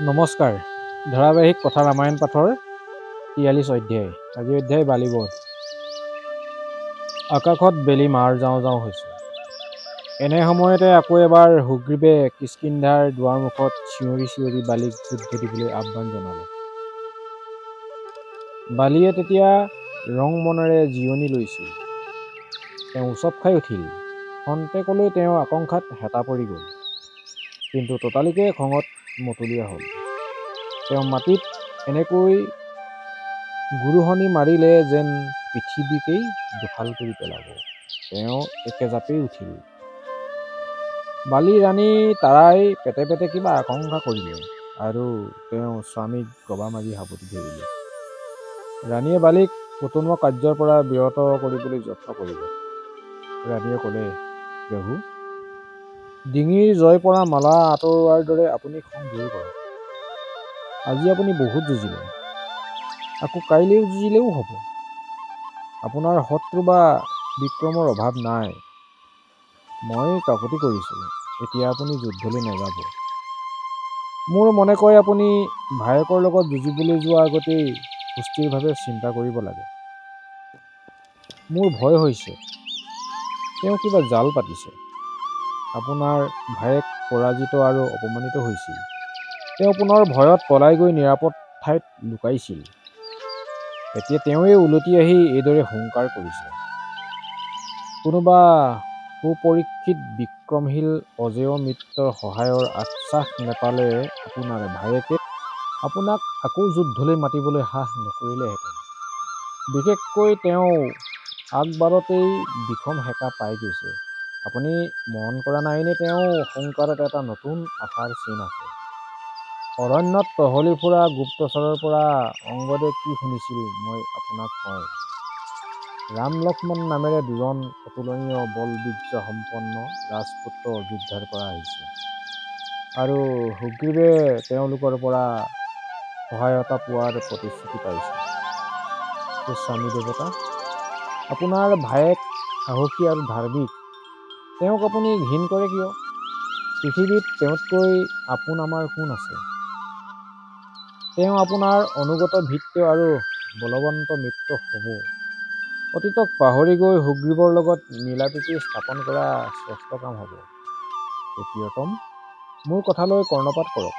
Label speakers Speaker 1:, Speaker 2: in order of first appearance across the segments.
Speaker 1: নমস্কাৰ। ধাৰাবাহিক কথা ৰামায়ণ পাঠৰ ৪৩ অধ্যায়। আজি অধ্যায় বালিবধ। আকাশত বেলি মাৰ যাওঁ যাওঁ হৈছে। এনে সময়তে আকৌ এবাৰ সুগ্ৰীৱে কিষ্কিন্ধাৰ দুৱাৰমুখত চিঞৰি চিঞৰি বালিক যুদ্ধ দিবলৈ আহ্বান জনালে। বালিয়ে তেতিয়া ৰং মনেৰে জিৰণি লৈছিল। তেওঁ উচপ খাই উঠিল। খন্তেকলৈ তেওঁৰ আকাংক্ষাত হেতা পৰি গ'ল, কিন্তু ততালিকে খঙত মতলীয়া হ'ল। তেওঁ মাটিত এনেকৈ গুৰুহণি মাৰিলে যেন পৃথিৱীকেই দুফাল কৰি পেলাব। তেওঁ একেজাপেই উঠিল। বালি ৰাণী তাৰাই পেটে পেটে কিবা আকাংক্ষা কৰিলে আৰু তেওঁ স্বামীক গবা মাৰি সাবটি ধৰিলে। ৰাণীয়ে বালিক পতনোৱা কাৰ্যৰ পৰা বিৰত কৰিবলৈ যত্ন কৰিলে। ৰাণীয়ে ক'লে, প্ৰভু, ডিঙিৰ জয় পৰা মালা আঁতৰোৱাৰ দৰে আপুনি খং দূৰ কৰক। আজি আপুনি বহুত যুঁজিলে, আকৌ কাইলৈও যুঁজিলেও হ'ব। আপোনাৰ শত্ৰু বা বিক্ৰমৰ অভাৱ নাই। মই কাকূতি কৰিছোঁ, এতিয়া আপুনি যুদ্ধলৈ নাযাব। মোৰ মনে কয় আপুনি ভায়েকৰ লগত যুঁজিবলৈ যোৱাৰ আগতেই সুস্থিৰভাৱে চিন্তা কৰিব লাগে। মোৰ ভয় হৈছে তেওঁ কিবা জাল পাতিছে। আপোনাৰ ভায়েক পৰাজিত আৰু অপমানিত হৈছিল। তেওঁ পুনৰ ভয়ত পলাই গৈ নিৰাপদ ঠাইত লুকাইছিল। এতিয়া তেওঁৱে উলটি আহি এইদৰে হুংকাৰ কৰিছে। কোনোবা সুপৰীক্ষিত বিক্ৰমশীল অজেয় মিত্ৰৰ সহায়ৰ আশ্বাস নেপালে আপোনাৰ ভায়েকে আপোনাক আকৌ যুদ্ধলৈ মাতিবলৈ সাহ নকৰিলেহেঁতেন। বিশেষকৈ তেওঁ আগবাৰতেই বিষম সেকা পাই গৈছে। আপুনি মন কৰা নাইনে তেওঁ সংকাৰত এটা নতুন আশাৰ চিন আছে। অৰণ্যত টহলি ফুৰা গুপ্তচৰৰ পৰা অংগদে কি শুনিছিল মই আপোনাক কওঁ। ৰাম লক্ষ্মণ নামেৰে দুজন অতুলনীয় বলবীৰ্য সম্পন্ন ৰাজপুত্ৰ অযোধ্যাৰ পৰা আহিছে আৰু সুগ্ৰীৱে তেওঁলোকৰ পৰা সহায়তা পোৱাৰ প্ৰতিশ্ৰুতি পাইছে। স্বামী দেৱতা, আপোনাৰ ভায়েক সাহসী আৰু ধাৰ্মিক। তেওঁক আপুনি ঘিণ কৰে কিয়? পৃথিৱীত তেওঁতকৈ আপোন আমাৰ কোন আছে? তেওঁ আপোনাৰ অনুগত ভৃত্য আৰু বলৱন্ত মিত্ৰ হ'ব। অতীতক পাহৰি গৈ সুগ্ৰীৱৰ লগত মিলাপ্ৰীতি স্থাপন কৰা শ্ৰেষ্ঠ কাম হ'ব। প্ৰিয়তম, মোৰ কথালৈ কৰ্ণপাত কৰক।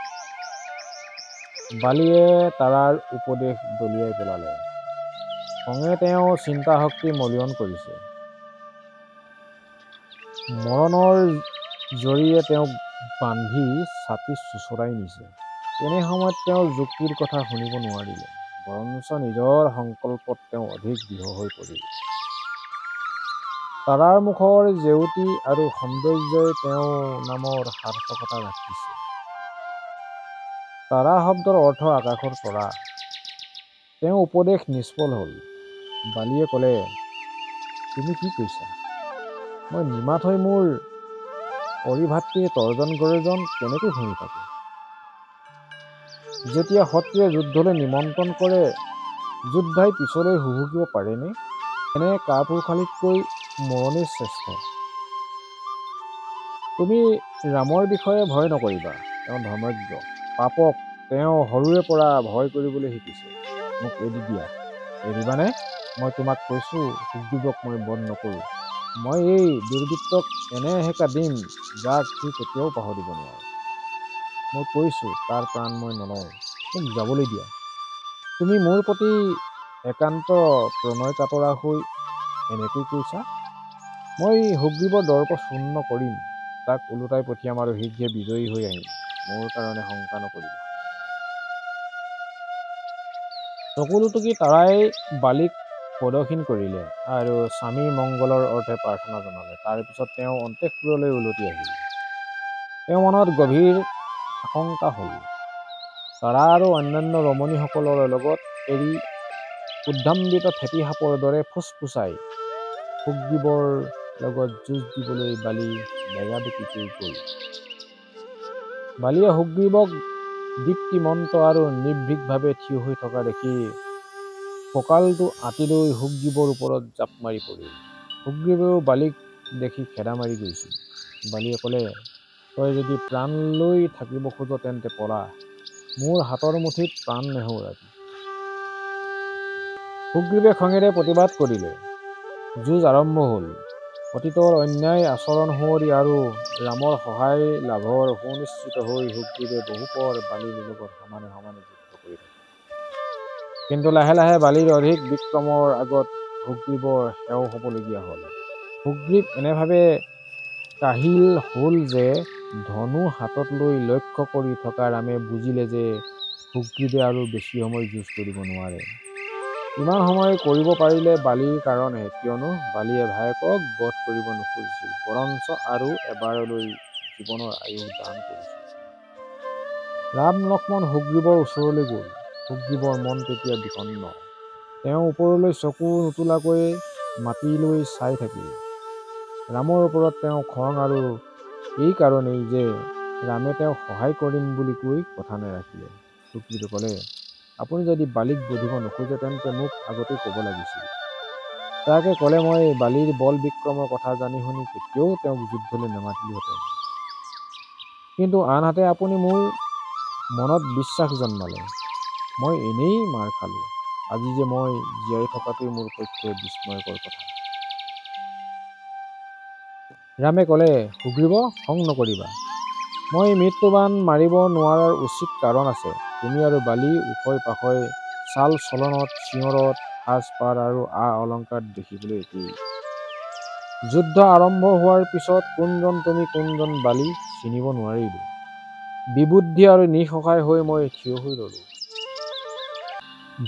Speaker 1: বালিয়ে তাৰাৰ উপদেশ দলিয়াই পেলালে। খঙে তেওঁ চিন্তাশক্তি মলিয়ন কৰিছে। মৰণৰ জৰীয়ে তেওঁক বান্ধি ছাতি চোঁচৰাই নিছে। তেনে সময়ত তেওঁ যুক্তিৰ কথা শুনিব নোৱাৰিলে, বৰঞ্চ নিজৰ সংকল্পত তেওঁ অধিক দৃঢ় হৈ পৰিল। তাৰাৰ মুখৰ জেউতি আৰু সৌন্দৰ্যই তেওঁ নামৰ সাৰ্থকতা ৰাখিছে। তাৰা শব্দৰ অৰ্থ আকাশৰ তৰা। তেওঁ উপদেশ নিষ্ফল হ'ল। বালিয়ে ক'লে, তুমি কি কৈছা? মই নিমাত হৈ মোৰ পৰিভাতৃৰ তৰ্জন গৰ্জন কেনেকৈ শুনি থাকোঁ? যেতিয়া শত্ৰুৱে যুদ্ধলৈ নিমন্ত্ৰণ কৰে, যোদ্ধাই পিছলৈ হুহুকিব পাৰেনে? এনে কাপুৰুষালিতকৈ মৰণেই শ্ৰেষ্ঠ। তুমি ৰামৰ বিষয়ে ভয় নকৰিবা। তেওঁ ধৰ্মজ্ঞ। পাপক তেওঁ সৰুৰে পৰা ভয় কৰিবলৈ শিকিছে। মোক এৰি দিয়া। এৰিবানে? মই তোমাক কৈছোঁ, সুগ্ৰীৱক মই বধ নকৰোঁ। মই এই দুৰ্বৃত্তক এনে এসেকা দিম যাক সি কেতিয়াও পাহৰিব নোৱাৰে। মই কৈছোঁ, তাৰ প্ৰাণ মই নলওঁ। মোক যাবলৈ দিয়া। তুমি মোৰ প্ৰতি একান্ত প্ৰণয় কাতৰা হৈ এনেকৈ কৈছা? মই সুগ্ৰীৱৰ দৰ্প চূৰ্ণ কৰিম, তাক ওলোটাই পঠিয়াম আৰু শীঘ্ৰে বিজয়ী হৈ আহিম। মোৰ কাৰণে শংকা নকৰিবা। চকুলুটুকি তাৰাই বালিক প্ৰদক্ষিণ কৰিলে আৰু স্বামীৰ মংগলৰ অৰ্থে প্ৰাৰ্থনা জনালে। তাৰ পিছত তেওঁ অন্তঃপুৰলৈ উলটি আহিল। তেওঁৰ মনত গভীৰ আশংকা হ'ল। তাৰা আৰু অন্যান্য ৰমণীসকলৰ লগত এৰি উদ্দামবিত ফেঁটী সাপৰ দৰে ফুচফুচাই সুগ্ৰীৱৰ লগত যুঁজ দিবলৈ বালি বেগাবেগিকৈ গ'ল। বালিয়ে সুগ্ৰীৱক দীপ্তিমন্ত আৰু নিৰ্ভীকভাৱে থিয় হৈ থকা দেখি কঁকালটো আঁতি লৈ সুগ্ৰীৱৰ ওপৰত জাপ মাৰি পৰিল। সুগ্ৰীৱেও বালিক দেখি খেদা মাৰি গৈছিল। বালিয়ে ক'লে, তই যদি প্ৰাণ লৈ থাকিব খোজ তেন্তে পলা। মোৰ হাতৰ মুঠিত প্ৰাণ নেহেৰুৱাবি। সুগ্ৰীৱে খঙেৰে প্ৰতিবাদ কৰিলে। যুঁজ আৰম্ভ হ'ল। অতীতৰ অন্যায় আচৰণ সুঁৱৰি আৰু ৰামৰ সহায় লাভৰ সুনিশ্চিত হৈ সুগ্ৰীৱে বহুপৰ বালিৰ লগত সমানে সমানে যুদ্ধ কৰি থাকে। কিন্তু লাহে লাহে বালিৰ অধিক বিক্ৰমৰ আগত সুগ্ৰীৱৰ সেও হ'বলগীয়া হ'ল। সুগ্ৰীৱ এনেভাৱে কাহিল হ'ল যে ধনু হাতত লৈ লক্ষ্য কৰি থকা ৰামে বুজিলে যে সুগ্ৰীৱে আৰু বেছি সময় যুঁজ কৰিব নোৱাৰে। ইমান সময় কৰিব পাৰিলে বালিৰ কাৰণেহে, কিয়নো বালিয়ে ভায়েকক বধ কৰিব নোখোজিছিল, বৰঞ্চ আৰু এবাৰলৈ জীৱনৰ আয়ুস দান কৰিছিল। ৰাম লক্ষ্মণ সুগ্ৰীৱৰ ওচৰলৈ গ'ল। সুগ্ৰীৱৰ মন তেতিয়া বিষণ্ণ। তেওঁ ওপৰলৈ চকু নোতোলাকৈ মাটিলৈ চাই থাকিল। ৰামৰ ওপৰত তেওঁ খং, আৰু এই কাৰণেই যে ৰামে তেওঁক সহায় কৰিম বুলি কৈ কথা নেৰাখিলে। সুগ্ৰীৱে ক'লে, আপুনি যদি বালিক বধিব নোখোজে তেন্তে মোক আগতেই ক'ব লাগিছিল। তাকে ক'লে মই বালিৰ বল বিক্ৰমৰ কথা জানি শুনি কেতিয়াও তেওঁক যুদ্ধলৈ নেমাতিলোহেঁতেন। কিন্তু আনহাতে আপুনি মোৰ মনত বিশ্বাস জন্মালে। মই এনেই মাৰ খালোঁ। আজি যে মই জীয়াই থকাটোৱেই মোৰ পক্ষে বিস্ময়কৰ কথা। ৰামে ক'লে, সুগ্ৰীৱ, খং নকৰিবা। মই মৃত্যুবাণ মাৰিব নোৱাৰাৰ উচিত কাৰণ আছে। তুমি আৰু বালি উখৈ পাখৈ, চাল চলনত, চিঞৰত, সাজ পাৰ আৰু আ অলংকাৰ দেখিবলৈ একেই। যুদ্ধ আৰম্ভ হোৱাৰ পিছত কোনজন তুমি কোনজন বালি চিনিব নোৱাৰিলোঁ। বিবুদ্ধি আৰু নিঃসহায় হৈ মই থিয় হৈ ৰলোঁ।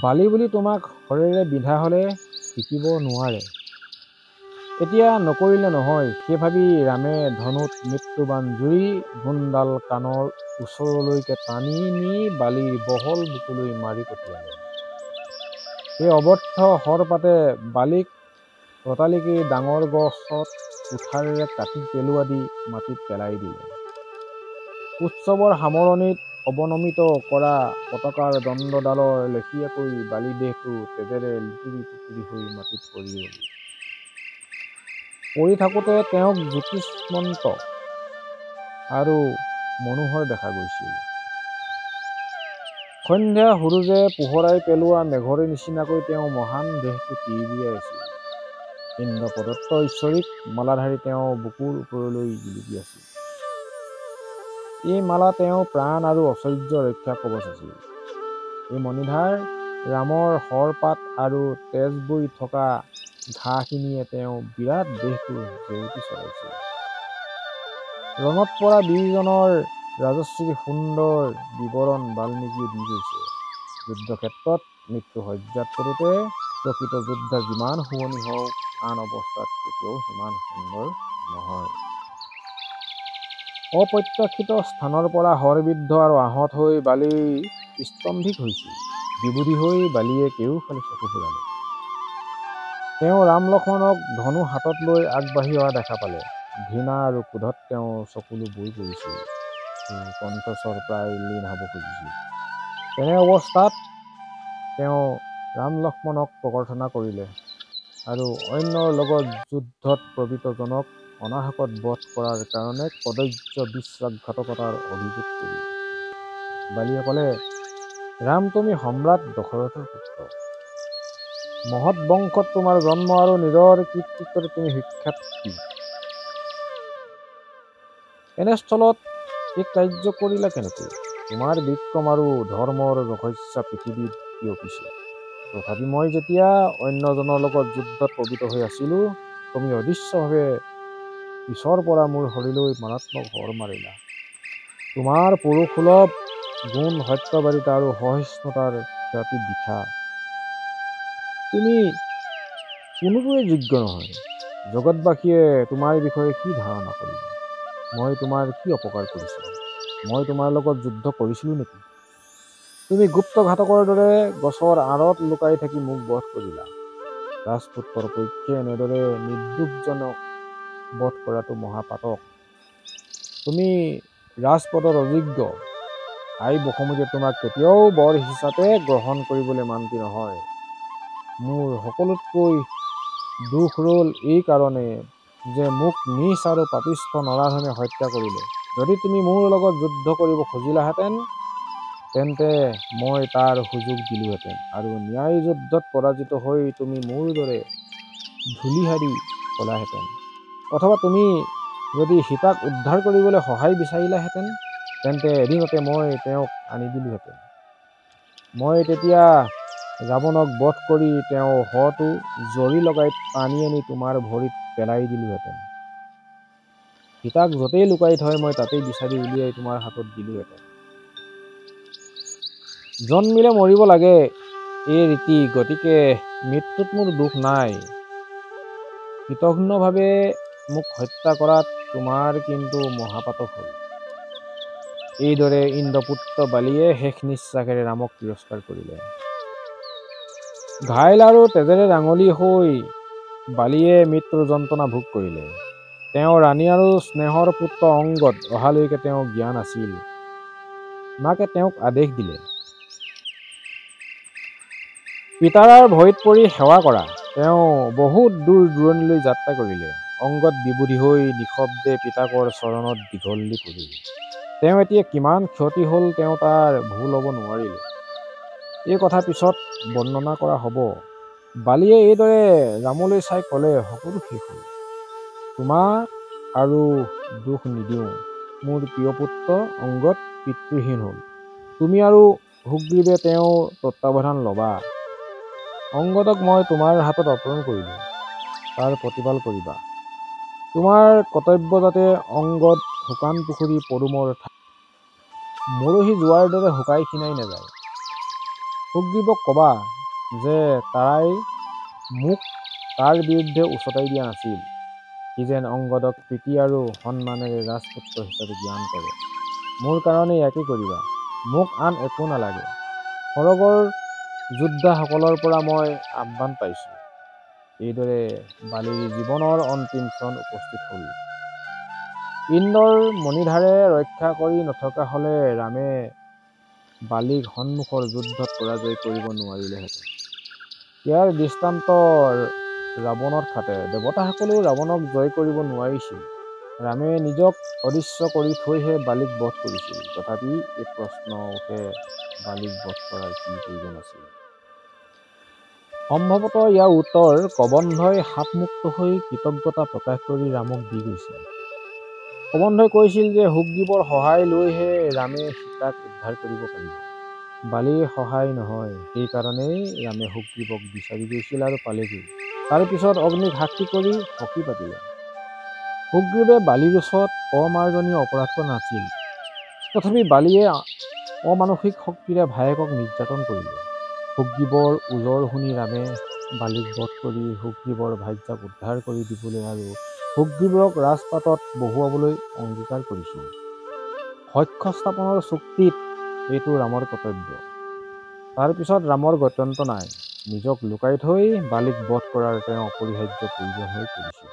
Speaker 1: বালি বুলি তোমাক শৰেৰে বিন্ধা হ'লে টিকিব নোৱাৰে। এতিয়া নকৰিলে নহয়। সেই ভাবি ৰামে ধনুত মৃত্যুবাণ জুৰি গুণডাল কাণৰ ওচৰলৈকে টানি নি বালিৰ বহল বুকুলৈ মাৰি পঠিয়ালে। সেই অব্যৰ্থ শৰপাতে বালিক ততালিকেই ডাঙৰ গছত কুঠাৰেৰে কাটি পেলোৱা দি মাটিত পেলাই দিলে। উৎসৱৰ সামৰণিত অৱনমিত কৰা পতাকাৰ দণ্ডডালৰ লেখীয়াকৈ বালি দেহটো তেজেৰে লুতুৰি পুতুৰি হৈ মাটিত পৰি ৰ'ল। পৰি থাকোঁতে তেওঁক জ্যোতিষ্মন্ত আৰু মনোহৰ দেখা গৈছিল। সন্ধ্যা সুৰুজে পোহৰাই পেলোৱা মেঘৰে নিচিনাকৈ তেওঁ মহান দেহটো তিৰবিৰাই আছিল। ইন্দ্ৰ প্ৰদত্ত ঐশ্বৰিক মালাধাৰী তেওঁ বুকুৰ ওপৰলৈ জিলিকি আছিল। এই মালা তেওঁৰ প্ৰাণ আৰু ঐশ্বৰ্য ৰক্ষা কৱচ আছিল। এই মণিধাৰ ৰামৰ শৰপাত আৰু তেজ বৈ থকা ঘাঁহখিনিয়ে তেওঁ বিৰাট দেহটো জেউতি চলাইছিল। ৰণত পৰা বীৰজনৰ ৰাজশ্ৰী সুন্দৰ বিৱৰণ বাল্মীকিয়ে দি গৈছে। যুদ্ধক্ষেত্ৰত মৃত্যুশয্যাত পৰোঁতে প্ৰকৃত যোদ্ধা যিমান শুৱনি হওক, আন অৱস্থাত কেতিয়াও সিমান সুন্দৰ নহয়। অপ্ৰত্যাশিত স্থানৰ পৰা হৰবিদ্ধ আৰু আহত হৈ বালি স্তম্ভিত হৈছিল। বিবুধি হৈ বালিয়ে কেউফালে চকু ফুৰালে। তেওঁ ৰাম লক্ষ্মণক ধনু হাতত লৈ আগবাঢ়ি অহা দেখা পালে। ঘৃণা আৰু ক্ৰোধত তেওঁৰ চকুলো বৈ পৰিছিল। কণ্ঠস্বৰ প্ৰায় লীন হ'ব খুজিছিল। তেনে অৱস্থাত তেওঁ ৰাম লক্ষ্মণক প্ৰকৰ্ষণা কৰিলে আৰু অন্যৰ লগত যুদ্ধত প্ৰবৃতজনক অনাহকত বধ কৰাৰ কাৰণে কদৰ্য বিশ্বাসঘাতকতাৰ অভিযোগ কৰিলে। বালিয়ে ক'লে, ৰাম, তুমি সম্ৰাট দশৰথৰ পুত্ৰ। মহৎ বংশত তোমাৰ জন্ম আৰু নিজৰ কৃতিত্বতে তুমি সুখ্যাত কি? এনেস্থলত এই কাৰ্য কৰিলা কেনেকৈ? তোমাৰ বিক্ৰম আৰু ধৰ্মৰ যশস্যা পৃথিৱীত বিয়পিছে। তথাপি মই যেতিয়া অন্যজনৰ লগত যুদ্ধত প্ৰবৃত হৈ আছিলোঁ, তুমি অদৃশ্যভাৱে পিছৰ পৰা মোৰ শৰীৰলৈ মাৰাত্মক হৰ মাৰিলা। তোমাৰ পুৰুষসুলভ গুণ, সত্যবাদিতা আৰু সহিষ্ণুতাৰ খ্যাতি বৃথা। তুমি কোনোটোৱেই যোগ্য নহয়। জগতবাসীয়ে তোমাৰ বিষয়ে কি ধাৰণা কৰিব? মই তোমাৰ কি অপকাৰ কৰিছিলোঁ? মই তোমাৰ লগত যুদ্ধ কৰিছিলোঁ নেকি? তুমি গুপ্তঘাতকৰ দৰে গছৰ আঁৰত লুকাই থাকি মোক বধ কৰিলা। ৰাজপুত্ৰৰ পক্ষে এনেদৰে নিৰ্দোষজনক বধ কৰাটো মহাপাতক। তুমি ৰাজপদৰ অযোগ্য। আই বসুমতীয়ে তোমাক কেতিয়াও বৰ হিচাপে গ্ৰহণ কৰিবলৈ মান্তি নহয়। মোৰ সকলোতকৈ দুখ ৰ'ল এই কাৰণে যে মোক নীচ আৰু পাপিষ্ঠ নৰাধমে হত্যা কৰিলে। যদি তুমি মোৰ লগত যুদ্ধ কৰিব খুজিলাহেঁতেন তেন্তে মই তাৰ সুযোগ দিলোহেঁতেন আৰু ন্যায় যুদ্ধত পৰাজিত হৈ তুমি মোৰ দৰে ধূলিহাৰি পলাহেঁতেন। অথবা তুমি যদি সীতাক উদ্ধাৰ কৰিবলৈ সহায় বিচাৰিলাহেঁতেন, তেন্তে এদিনতে মই তেওঁক আনি দিলোহেঁতেন। মই তেতিয়া ৰাৱণক বধ কৰি তেওঁৰ শটো জৰি লগাই টানি আনি তোমাৰ ভৰিত পেলাই দিলোহেঁতেন। সীতাক য'তেই লুকাই থয় মই তাতেই বিচাৰি উলিয়াই তোমাৰ হাতত দিলোহেঁতেন। জন্মিলে মৰিব লাগে, এই ৰীতি, গতিকে মৃত্যুত মোৰ দুখ নাই। কৃতঘ্নভাৱে মোক হত্যা কৰাত তোমাৰ কিন্তু মহাপাতক হ'ল। এইদৰে ইন্দ্ৰপুত্ৰ বালিয়ে শেষ নিশ্বাসেৰে ৰামক তিৰস্কাৰ কৰিলে। ঘাইল আৰু তেজেৰে ৰাঙলী হৈ বালিয়ে মৃত্যুৰ যন্ত্ৰণা ভোগ কৰিলে। তেওঁ ৰাণী আৰু স্নেহৰ পুত্ৰ অংগদ অহালৈকে তেওঁ জ্ঞান আছিল। মাকে তেওঁক আদেশ দিলে, পিতাৰাৰ ভৰিত পৰি সেৱা কৰা। তেওঁ বহুত দূৰ দূৰণিলৈ যাত্ৰা কৰিলে। অংগদ বিবুধি হৈ নিশব্দে পিতাকৰ চৰণত দীঘলী পৰিল। তেওঁ এতিয়া কিমান ক্ষতি হ'ল তেওঁ তাৰ ভুল ল'ব নোৱাৰিলে। এই কথা পিছত বৰ্ণনা কৰা হ'ব। বালিয়ে এইদৰে ৰামলৈ চাই ক'লে, সকলো শেষ হ'ল। তোমাক আৰু দোষ নিদিওঁ। মোৰ প্ৰিয় পুত্ৰ অংগদ পিতৃহীন হ'ল। তুমি আৰু সুগ্ৰীৱে তেওঁৰ তত্বাৱধান ল'বা। অংগদক মই তোমাৰ হাতত অৰ্পণ কৰিলোঁ। তাৰ প্ৰতিপাল কৰিবা। তোমাৰ কৰ্তব্য যাতে অংগদ শুকান পুখুৰী পদুমৰ মৰহি যোৱাৰ দৰে শুকাই খিনাই নাযায়। সুগ্ৰীৱক ক'বা যে তাৰাই মোক তাৰ বিৰুদ্ধে উচতাই দিয়া নাছিল। সি যেন অংগদক প্ৰীতি আৰু সন্মানেৰে ৰাজপুত্ৰ হিচাপে জ্ঞান কৰে। মোৰ কাৰণে ইয়াকে কৰিবা। মোক আন একো নালাগে। সৰগৰ যোদ্ধাসকলৰ পৰা মই আহ্বান পাইছোঁ। এইদৰে বালিৰ জীৱনৰ অন্তিম ক্ষণ উপস্থিত হ'ল। ইন্দ্ৰৰ মণিধাৰে ৰক্ষা কৰি নথকা হ'লে ৰামে বালিক সন্মুখৰ যুদ্ধত পৰাজয় কৰিব নোৱাৰিলেহেঁতেন। ইয়াৰ দৃষ্টান্ত ৰাৱণত খাটে। দেৱতাসকলেও ৰাৱণক জয় কৰিব নোৱাৰিছিল। ৰামে নিজক অদৃশ্য কৰি থৈহে বালিক বধ কৰিছিল। তথাপি এই প্ৰশ্ন উঠে, বালিক বধ কৰাৰ কি প্ৰয়োজন আছিল? সম্ভৱতঃ ইয়াৰ উত্তৰ কবন্ধই শাপমুক্ত হৈ কৃতজ্ঞতা প্ৰকাশ কৰি ৰামক দি গৈছিল। কবন্ধই কৈছিল যে সুগ্ৰীৱৰ সহায় লৈহে ৰামে সীতাক উদ্ধাৰ কৰিব পাৰিব। বালিৰ সহায় নহয়। সেইকাৰণেই ৰামে সুগ্ৰীৱক বিচাৰি গৈছিল আৰু পালেগৈ। তাৰ পিছত অগ্নিক সাক্ষী কৰি সখী পাতিলে। সুগ্ৰীৱে বালিৰ ওচৰত অমাৰ্জনীয় অপৰাধ কৰা নাছিল। তথাপি বালিয়ে অমানসিক শক্তিৰে ভায়েকক নিৰ্যাতন কৰিলে। সুগ্ৰীৱৰ ওজৰ শুনি ৰামে বালিক বধ কৰি সুগ্ৰীৱৰ ভাৰ্যাক উদ্ধাৰ কৰি দিবলৈ আৰু সুগ্ৰীৱক ৰাজপাটত বহুৱাবলৈ অংগীকাৰ কৰিছিল। সখ্য স্থাপনৰ চুক্তিত এইটো ৰামৰ কৰ্তব্য। তাৰ পিছত ৰামৰ গত্যন্ত নাই। নিজক লুকাই থৈ বালিক বধ কৰাৰ তেওঁ অপৰিহাৰ্য প্ৰয়োজন হৈ পৰিছিল।